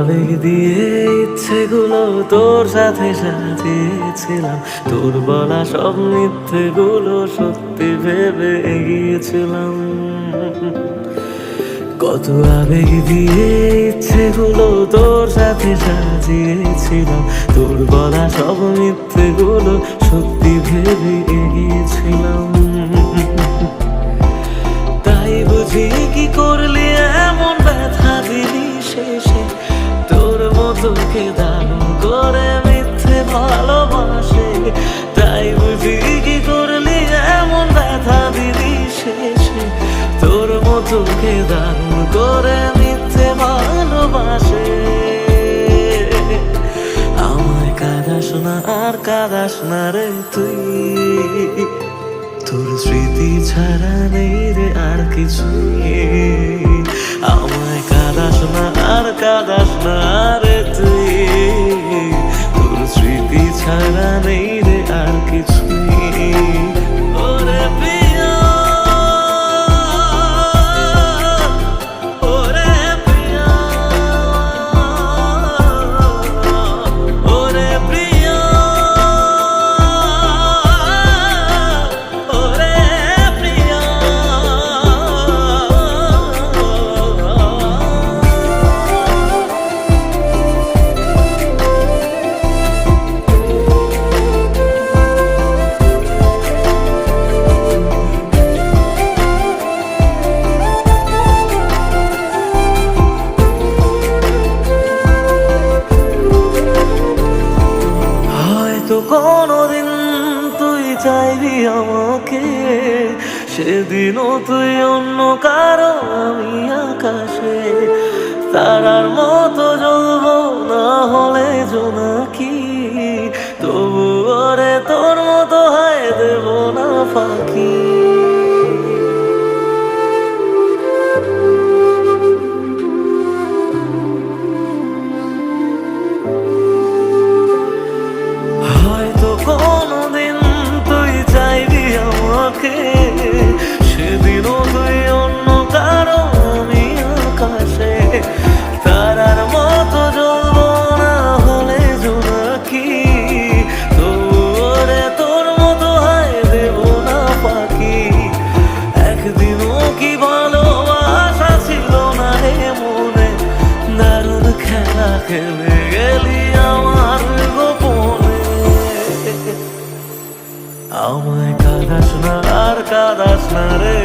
আবেগ দিয়ে ইচ্ছেগুলো তোর সাথে সাজিয়েছিলাম, তোর বলা সব মিথ্যেগুলো সত্যি ভেবে এগিয়েছিলাম। কত আবেগ দিয়ে ইচ্ছেগুলো তোর সাথে সাজিয়েছিলাম, তোর বলা সব মিথ্যেগুলো সত্যি ভেবে এগিয়েছিলাম। তাই বুঝি কি করলি এমন ব্যথা দিলি শেষে, তোর মতোকে দারুণ করে মিথ্যে ভালোবাসে। তাই বুঝি কি করলি এমন ব্যথা দিলি শেষে, তোর মতোকে দারুণ করে মিথ্যে ভালোবাসে। আমায় কাঁদাস না আর কাঁদাস না রে তুই, তোর স্মৃতি ছাড়া নেই রে আর কিছুই। আমায় কাঁদাস না আর কাঁদাস না রে তুই, তোর স্মৃতি ছাড়া নেই রে আর কিছুই। ওরে প্রিয়া, ওরে প্রিয়া, ওরে প্রিয়া, ওরে প্রিয়া। হয়তো কোনোদিন তুই চাইবি আমাকে, সেদিনও তুই অন্য কারো আমি আকাশে। তারার মতো জ্বলবো না হলে জোনাকি, তবু ওরে তোর মতো হয় দেব না ফাঁকি। হয়তো কোনোদিন তুই চাইবি আমাকে, সেদিনও তুই অন্য কারো আমি আকাশে। তারার মতো জ্বলবো না হলে জোনাকি, তবু ওরে তোর মতো হয় দেব না ফাঁকি। একদিনও কি ভালোবাসা ছিল না রে মনে, দারুণ খেলা খেলে গেলি আমার গোপনে। আমায় কাঁদাস না আর কাঁদাস না রে